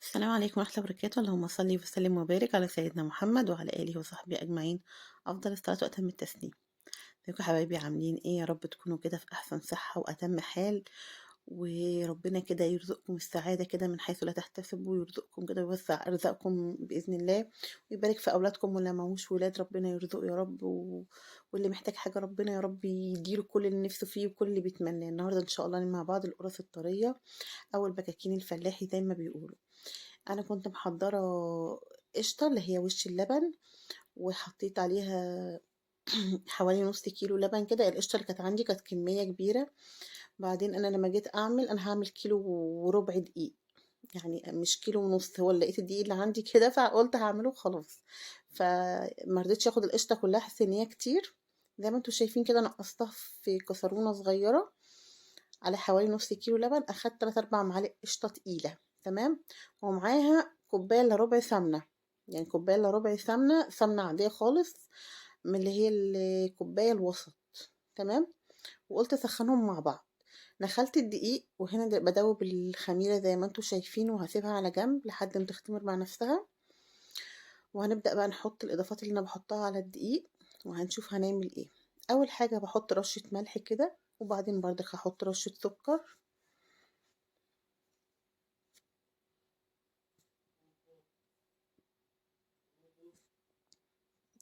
السلام عليكم ورحمة الله وبركاته. اللهم صل وسلم وبارك على سيدنا محمد وعلى آله وصحبه أجمعين. أفضل الصلاة وأتم التسليم. ازيكم حبايبي، عاملين ايه؟ يا رب تكونوا كده في أحسن صحة وأتم حال، وربنا كده يرزقكم السعادة كده من حيث لا تحتسبوا، ويرزقكم كده ويوسع أرزاقكم بإذن الله، ويبارك في أولادكم، واللي معهوش ولاد ربنا يرزقه يا رب، واللي محتاج حاجة ربنا يا رب يديله كل اللي نفسه فيه وكل اللي بيتمناه. النهاردة إن شاء الله مع بعض القرص الطرية أو البكاكين الفلاحي زي ما بيقولوا. أنا كنت محضّرة قشطة اللي هي وش اللبن، وحطيت عليها حوالي نُص كيلو لبن كده. القشطة اللي كانت عندي كانت كمية كبيرة، بعدين أنا لمّا جيت أعمل أنا هاعمل كيلو وربع دقيق، يعني مش كيلو ونُص، هو لقيت الدقيق اللي عندي كده فقُلت هاعمله وخلاص. فما رضيتش آخد القشطة كلّها، حاسة إن هي كتير، زي ما أنتم شايفين كده نقّصتها في كسرونة صغيّرة على حوالي نُص كيلو لبن. أخدت 3، 4 معالق قشطة تقيلة، تمام، ومعاها كوباية إلا ربع سمنة، يعني كوباية إلا ربع سمنة، سمنة عادية خالص من اللي هي الكوباية الوسط، تمام، وقُلت أسخّنهم مع بعض. نخلت الدقيق، وهنا بادوّب الخميرة زي ما أنتم شايفين، وهاسيبها على جنب لحد ما تختمر مع نفسها، وهنبدأ بقى نحط الإضافات اللي أنا باحطها على الدقيق، وهنشوف هنعمل إيه. أول حاجة باحط رشة ملح كده، وبعدين برضك هاحط رشة سكر.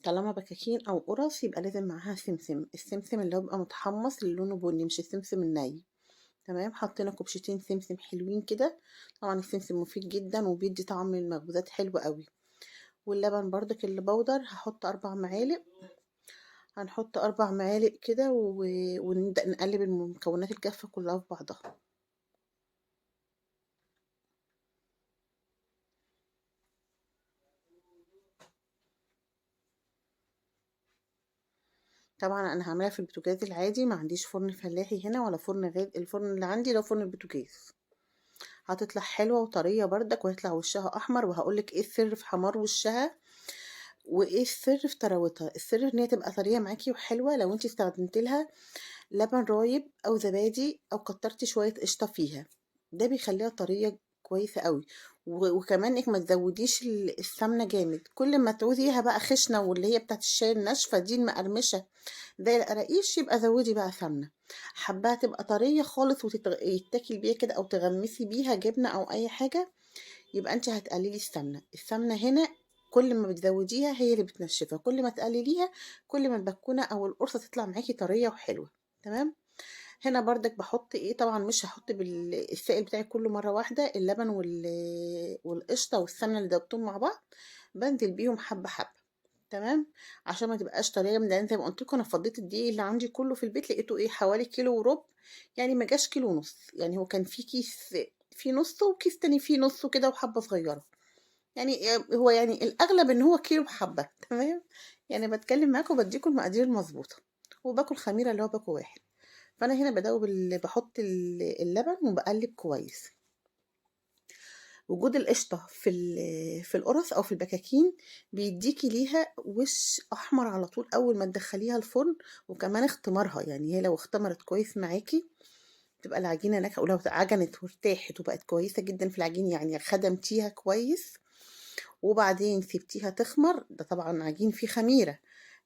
طالما بكاكين أو قرص يبقى لازم معاها سمسم، السمسم اللي هو بيبقى متحمص اللي لونه بني، مش السمسم الني، تمام. حطينا كوبشتين سمسم حلوين كده، طبعا السمسم مفيد جدا وبيدي طعم المخبوزات حلو قوي. واللبن برضك اللي بودر هحط 4 معالق، هنحط 4 معالق كده ونبدأ نقلب المكونات الجافة كلها في بعضها. طبعا انا هعملها في البوتاجاز العادي، ما عنديش فرن فلاحي هنا ولا فرن غير الفرن اللي عندي ده، فرن البوتاجاز. هتطلع حلوة وطرية بردك، وهيطلع وشها أحمر، وهقولك ايه السر في حمار وشها، وايه السر في طراوتها. السر ان هي تبقى طرية معاكي وحلوة لو انت استخدمت لها لبن رايب او زبادي او كترتي شوية قشطة فيها، ده بيخليها طرية كويسة قوي. وكمان انك ما تزوديش السمنة جامد، كل ما تعوزيها بقى خشنة واللي هي بتاعت الشاي الناشفة دي المقرمشة زي القراقيش، يبقى زودي بقى سمنة. حباها تبقى طرية خالص ويتاكل بيها كده او تغمسي بيها جبنة او اي حاجة، يبقى انت هتقللي السمنة. السمنة هنا كل ما بتزوديها هي اللي بتنشفها، كل ما تقلليها كل ما البكونة او القرصة تطلع معاكي طرية وحلوة، تمام. هنا بردك بحط ايه، طبعا مش هحط بالسائل بتاعي كله مرة واحدة، اللبن والقشطة والسمنة اللي ضربتهم مع بعض بنزل بيهم حبة حبة، تمام، عشان ما تبقاش طريه من، لان زي ما قلت لكم انا فضيت الدقيق اللي عندي كله في البيت، لقيته ايه حوالي كيلو وربع، يعني ما جاش كيلو ونص، يعني هو كان في كيس في نص وكيس تاني فيه نص كده وحبه صغيره، يعني هو يعني الاغلب ان هو كيلو بحبه تمام. يعني بتكلم معاكم وبديكم المقادير المظبوطه، وباكل خميره اللي هو باكل واحد. فانا هنا بدوب بحط اللبن وبقلب كويس. وجود القشطة في القرص أو في البكاكين بيديكي ليها وش أحمر على طول أول ما تدخليها الفرن، وكمان اختمارها، يعني هي لو اختمرت كويس معاكي تبقى العجينة ناجحة، ولو عجنت وارتاحت وبقت كويسة جدا في العجين يعني خدمتيها كويس، وبعدين سبتيها تخمر، ده طبعا عجين فيه خميرة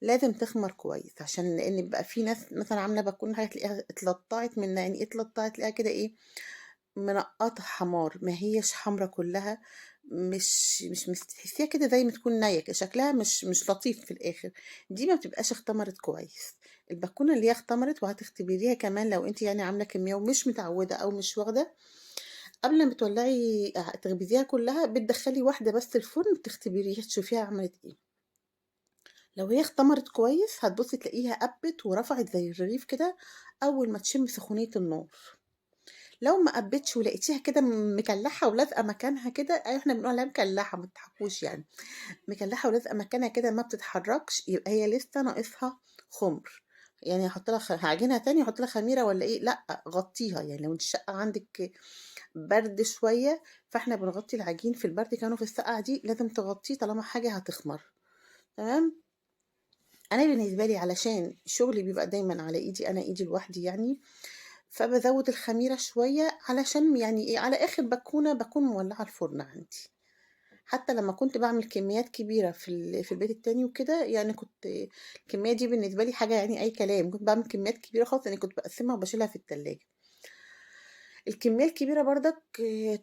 لازم تخمر كويس، عشان لان بيبقى في ناس مثلا عامله بتكون حاجه تلاقيها اتلطعت منها، يعني ايه اتلطعت؟ تلاقيها كده ايه، منقطة حمار، ما هيش حمرا كلها، مش تحسيها كده زي ما تكون نية كده، شكلها مش لطيف في الآخر، دي ما بتبقاش اختمرت كويس. البكونة اللي هي اختمرت، وهتختبريها كمان لو انت يعني عاملة كمية ومش متعودة او مش واخدة، قبل ما تولعي تخبزيها كلها بتدخلي واحدة بس الفرن تختبريها تشوفيها عملت ايه. لو هي اختمرت كويس هتبصي تلاقيها قبت ورفعت زي الرغيف كده اول ما تشم سخونية النار. لو ما قبّتش ولقيتيها كده مكلّحة ولازقة مكانها كده، أيوه إحنا بنقول عليها مكلّحة ما تضحكوش يعني، مكلّحة ولازقة مكانها كده ما بتتحركش، يبقى هي لسه ناقصها خُمر. يعني هاحط لها هاعجنها تاني واحط لها خميرة والّا إيه؟ لأ، غطّيها، يعني لو الشقة عندِك برد شوية، فإحنا بنغطّي العجين في البرد كمان، وفي السقعة دي لازم تغطّيه طالما حاجة هتخمر، تمام. أنا بالنسبة لي علشان شغلي بيبقى دايمًا على إيدي، أنا إيدي لوحدي يعني، فبزود الخميرة شوية علشان يعني ايه، على اخر بكونة بكون مولعة الفرن عندي. حتى لما كنت بعمل كميات كبيرة في البيت التاني وكده، يعني كنت الكمية دي بالنسبة لي حاجة يعني اي كلام، كنت بعمل كميات كبيرة خالص، يعني كنت بقسمها وبشيلها في التلاجة. الكمية الكبيرة برضك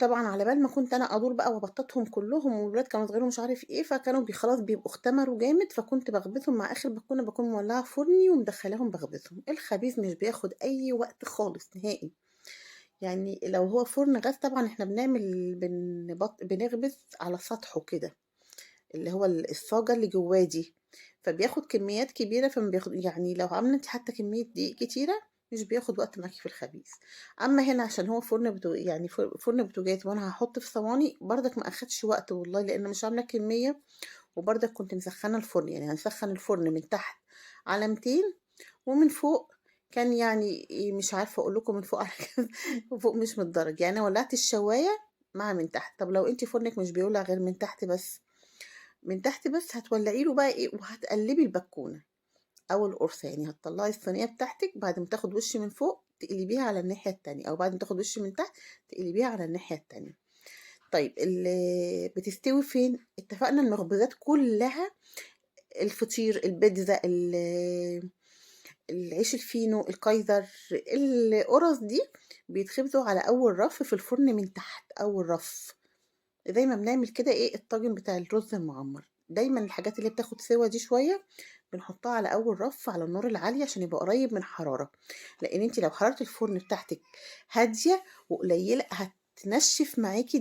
طبعًا على بال ما كنت أنا أدور بقى وأبطّطهم كلّهم، والولاد كانوا صغيرين ومش عارف إيه، فكانوا خلاص بيبقوا اختمروا جامد، فكنت باخبزهم مع آخر بكونة، باكون مولعة فرني ومدخلاهم باخبزهم. الخبيز مش بياخد أي وقت خالص نهائي، يعني لو هو فرن غاز طبعًا إحنا بنخبز على سطحه كده، اللي هو الصاجة اللي جواه دي، فبياخد كميات كبيرة، فما بياخد يعني لو عاملة أنتِ حتى كمية دقيق كتيرة مش بياخد وقت معاكِ في الخبيث. أمّا هنا عشان هو يعني فرن بوتاجاز وأنا هاحط في صواني برضك ما أخدش وقت والله، لإن مش عاملة كمية، وبرضك كنت مسخّنة الفرن، يعني هنسخّن الفرن من تحت على 200 ومن فوق كان يعني مش عارفة أقول لكم من فوق على كام وفوق مش متدرج، يعني أنا ولّعت الشواية مع من تحت. طب لو أنتِ فرنِك مش بيولع غير من تحت بس، من تحت بس هتولعي له بقى إيه، وهتقلبي البكونة أو القرصة، يعني هتطلعي الصينية بتاعتك بعد ما تاخد وش من فوق تقلبيها على الناحية التانية، أو بعد ما تاخد وش من تحت تقلبيها على الناحية التانية. طيب بتستوي فين؟ اتفقنا المخبوزات كلها، الفطير، البيتزا، العيش الفينو، الكايزر، القرص دي بيتخبزوا على أول رف في الفرن من تحت، أول رف. زي ما بنعمل كده ايه الطاجن بتاع الرز المعمر، دايما الحاجات اللي بتاخد سوا دي شويه بنحطها على اول رف على النار العاليه عشان يبقى قريب من الحراره، لان انت لو حراره الفرن بتاعتك هاديه وقليله هتنشف معاكي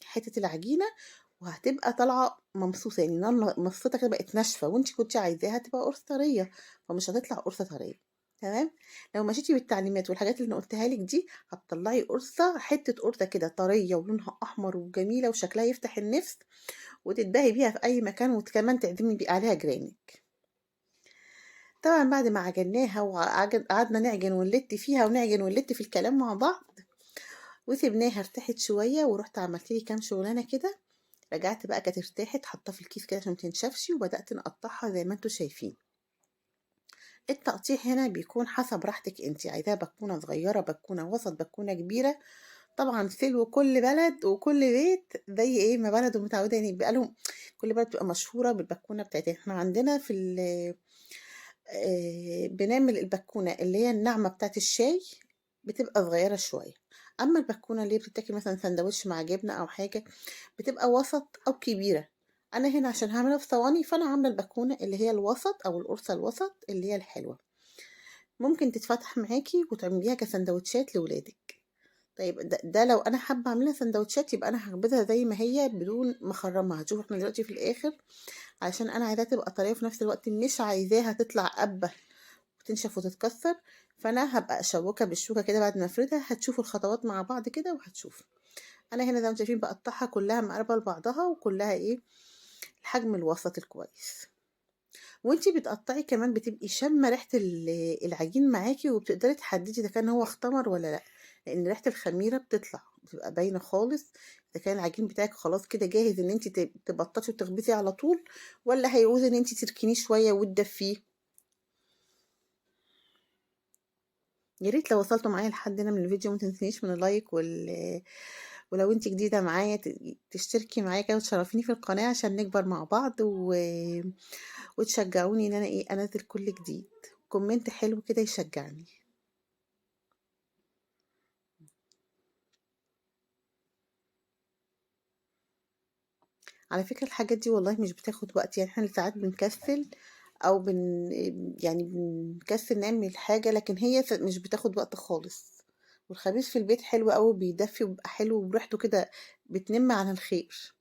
حته العجينه، وهتبقى طالعه ممصوصه، يعني نار مصيتها كده بقت ناشفه، وانت كنت عايزاها تبقى قرص طريه، فمش هتطلع قرصه طريه. تمام. لو مشيتي بالتعليمات والحاجات اللي أنا قلتها لك دي هتطلعي قرصة، حتة قرصة كده طرية ولونها أحمر وجميلة وشكلها يفتح النفس، وتتباهي بيها في أي مكان، وكمان تعزمي عليها جيرانك. طبعا بعد ما عجناها وقعدنا نعجن ونلت فيها ونعجن ونلت في الكلام مع بعض، وسيبناها ارتاحت شوية، ورحت عملت لي كام شغلانة كده، رجعت بقى كانت ارتاحت، حطها في الكيس كده عشان متنشفش، وبدأت نقطعها زي ما انتوا شايفين. التقطيع هنا بيكون حسب راحتك، انت عايزاها بكونة صغيرة، بكونة وسط، بكونة كبيرة. طبعا سلو كل بلد وكل بيت زي ايه ما بلده متعودة، يعني بيبقى لهم كل بلد بتبقى مشهورة بالبكونة بتاعتها. احنا عندنا في بنعمل البكونة اللي هي الناعمة بتاعت الشاي، بتبقى صغيرة شوية. أما البكونة اللي بتتاكل مثلا سندوتش مع جبنة أو حاجة بتبقى وسط أو كبيرة. أنا هنا عشان هعملها في صواني، فأنا عاملة البكونة اللي هي الوسط أو القرصة الوسط اللي هي الحلوة، ممكن تتفتح معاكي وتعمليها كسندوتشات لولادك. طيب ده لو انا حابه اعملها سندوتشات، يبقى انا هخبزها زي ما هي بدون ما اخرمها، هتشوفوا احنا دلوقتي في الاخر، علشان انا عايزاها تبقى طريه وفي نفس الوقت مش عايزاها تطلع قبه وتنشف وتتكسر. فانا هبقى اشوكها بالشوكه كده بعد ما افردها، هتشوفوا الخطوات مع بعض كده وهتشوفوا. انا هنا زي ما شايفين بقطعها كلها مقربه لبعضها، وكلها ايه الحجم الوسط الكويس. وانتي بتقطعي كمان بتبقي شامه ريحه العجين معاكي، وبتقدري تحددي اذا كان هو اختمر ولا لا، لان ريحه الخميره بتطلع بتبقى باينه خالص، اذا كان العجين بتاعك خلاص كده جاهز ان انتي تبططي وتخبزي على طول، ولا هيعوز ان انتي تركنيه شويه وتدفيه. يا ريت لو وصلتوا معايا لحد هنا من الفيديو ما تنسينيش من اللايك ولو انت جديده معايا تشتركي معايا كده وتشرفيني في القناه عشان نكبر مع بعض وتشجعوني ان انا ايه انزل كل جديد. كومنت حلو كده يشجعني. على فكرة الحاجات دي والله مش بتاخد وقت، يعني احنا اللي ساعات بنكسل او يعني بنكسل نعمل حاجة، لكن هي مش بتاخد وقت خالص. والخبيز في البيت حلو قوي، بيدفي وبيبقى حلو وريحته كده بتنم على الخير.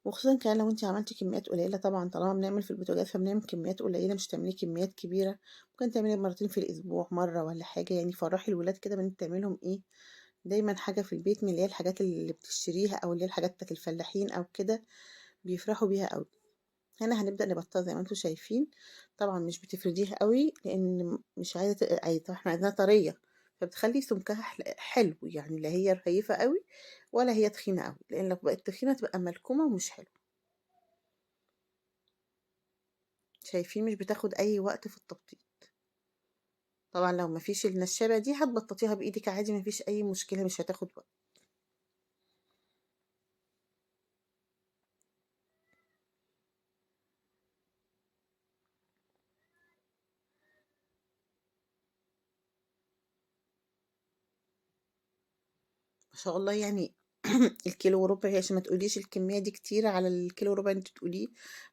وخصوصا كمان لو انت عملتي كميات قليلة، طبعا طالما بنعمل في البوتاجاز فبنعمل كميات قليلة، مش تعملي كميات كبيرة. ممكن تعملي مرتين في الأسبوع، مرة ولا حاجة، يعني فرحي الولاد كده بان تعملهم ايه دايما حاجة في البيت، من اللي هي الحاجات اللي بتشتريها أو اللي هي الحاجات بتاعت الفلاحين أو كده، بيفرحوا بيها قوي. هنا هنبدأ نبططها زي ما انتم شايفين. طبعا مش بتفرديها قوي لأن مش عايزة عايزة احنا عايزينها طرية، فبتخلي سمكها حلو، يعني لا هي رهيفة قوي ولا هي تخينة قوي، لان لو بقت تخينة تبقى ملكومة ومش حلو. شايفين مش بتاخد اي وقت في التبطيط. طبعا لو مفيش النشابة دي هتبططيها بايدك عادي، مفيش اي مشكلة، مش هتاخد وقت. ما شاء الله يعني. الكيلو وربع، هي عشان ما تقوليش الكمية دي كتير على الكيلو وربع انت تقوليه.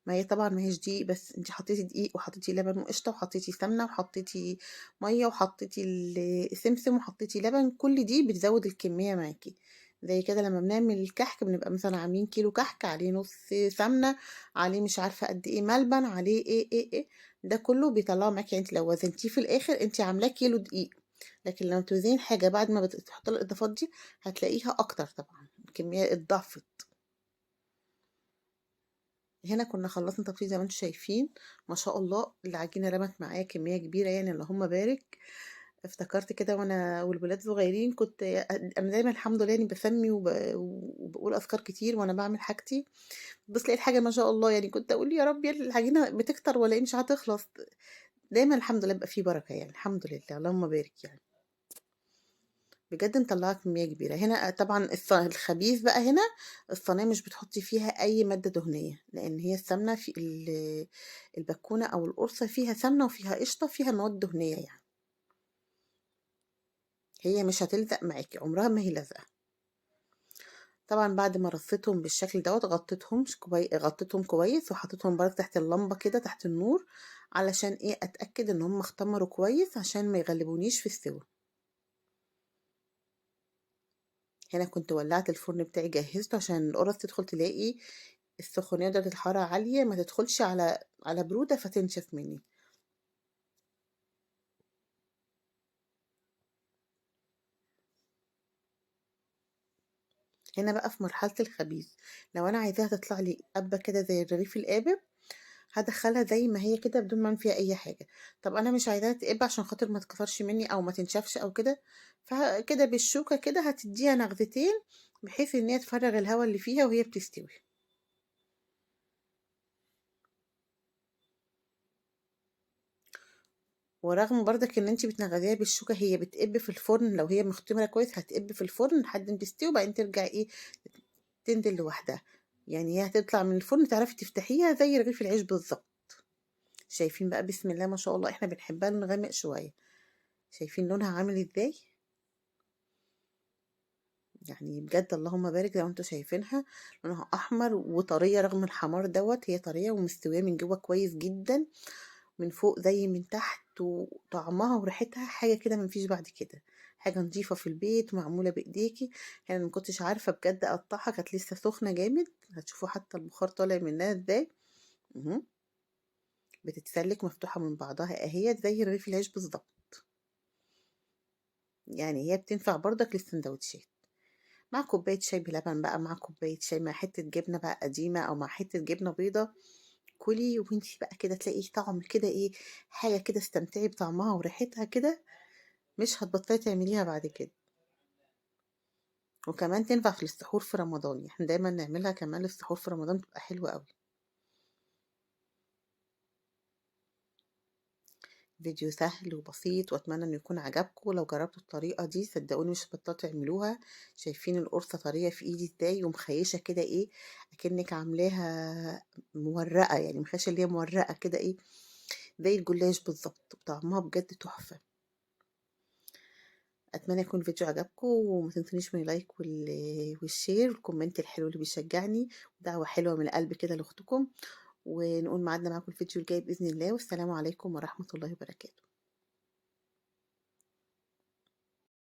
ما هي طبعا ما هيش دقيق بس، انت حطيتي دقيق وحطيتي لبن وقشطة وحطيتي سمنة وحطيتي مية وحطيتي السمسم وحطيتي لبن، كل دي بتزود الكمية معاكي. زي كده لما بنعمل الكحك بنبقى مثلا عاملين كيلو كحك، عليه نص سمنة، عليه مش عارفة قد ايه ملبن، عليه ايه، ده كله بيطلعه معاكي. يعني انت لو وزنتيه في الاخر انت عاملاه كيلو دقيق. لكن لما توزني حاجة بعد ما بتحط لها الإضافات دي هتلاقيها أكتر، طبعا الكمية اتضاعفت. هنا كنا خلصنا تطبيق زي ما انتم شايفين. ما شاء الله العجينة رمت معايا كمية كبيرة، يعني اللهم بارك. افتكرت كده وانا والولاد صغيرين، كنت انا دايما الحمد لله يعني بسمي وبقول اذكار كتير وانا بعمل حاجتي. بس لقيت حاجه ما شاء الله، يعني كنت اقول يا رب يا العجينه بتكتر ولا ايه مش هتخلص. دايما الحمد لله بيبقى فيه بركه، يعني الحمد لله اللهم بارك يعني. بجد مطلعه كميه كبيره. هنا طبعا الخبيث بقى هنا، الصينيه مش بتحطي فيها اي ماده دهنيه، لان هي السمنه في البكونه او القرصه فيها سمنه وفيها قشطه فيها مواد دهنيه يعني. هي مش هتلزق معاكي، عمرها ما هي لازقه. طبعا بعد ما رصيتهم بالشكل دوت غطيتهم كويس وحطيتهم برضه تحت اللمبه كده تحت النور، علشان ايه اتاكد ان هم اختمروا كويس عشان ما يغلبونيش في السوا. هنا كنت ولعت الفرن بتاعي جهزته عشان القرص تدخل تلاقي السخونية درجة الحرارة عالية، ما تدخلش على برودة فتنشف مني. هنا بقى في مرحلة الخبيز، لو انا عايزاها تطلع لي قبة كده زي الرغيف القابب، هدخلها زي ما هي كده بدون ما أعمل فيها اي حاجة. طب انا مش عايزاها تقب عشان خاطر ما تكسرش مني او ما تنشفش او كده، فكده بالشوكة كده هتديها نغزتين بحيث ان هي تفرغ الهواء اللي فيها وهي بتستوي. ورغم برضك ان انتي بتنغذيها بالشوكة، هي بتقب في الفرن لو هي مختمرة كويس، هتقب في الفرن لحد ما تستوي وبعدين ترجع ايه تنزل لوحدها. يعني هي هتطلع من الفرن تعرفي تفتحيها زي رغيف العيش بالظبط. شايفين بقى بسم الله ما شاء الله، احنا بنحبها لون غامق شوية. شايفين لونها عامل ازاي؟ يعني بجد اللهم بارك، زي ما انتوا شايفينها لونها احمر وطرية، رغم الحمار دوت هي طرية ومستوية من جوه كويس جدا، من فوق زي من تحت، وطعمها وريحتها حاجة كده مفيش بعد كده. حاجة نظيفة في البيت معمولة بإيديكي. يعني ما كنتش عارفة بجد أقطعها، كانت لسه سخنة جامد، هتشوفوا حتى البخار طالع منها ازاي. مهم. بتتسلك مفتوحة من بعضها اهي زي رغيف العيش بالظبط. يعني هي بتنفع برضك للسندوتشات، مع كوباية شاي بلبن بقى، مع كوباية شاي، مع حتة جبنة بقى قديمة أو مع حتة جبنة بيضة. كلي وانتي بقى كده تلاقي طعم كده ايه، حاجة كده استمتعي بطعمها وريحتها كده، مش هتبطلي تعمليها بعد كده. وكمان تنفع في السحور في رمضان، احنا دايما نعملها كمان للسحور في رمضان، بتبقى حلوة قوي. فيديو سهل وبسيط، واتمنى انه يكون عجبكم. لو جربتوا الطريقة دي صدقوني مش هتبطلوا تعملوها. شايفين القرصة طرية في ايدي ازاي ومخيشة كده ايه، اكنك عاملاها مورقة، يعني مخيشة اللي هي مورقة كده ايه زي الجلاش بالظبط، وطعمها بجد تحفة. اتمنى يكون الفيديو عجبكم، وما تنسونيش من اللايك والشير والكومنت الحلو اللي بيشجعني، ودعوة حلوة من القلب كده لاختكم. ونقول ميعادنا معاكم الفيديو الجاي بإذن الله، والسلام عليكم ورحمة الله وبركاته.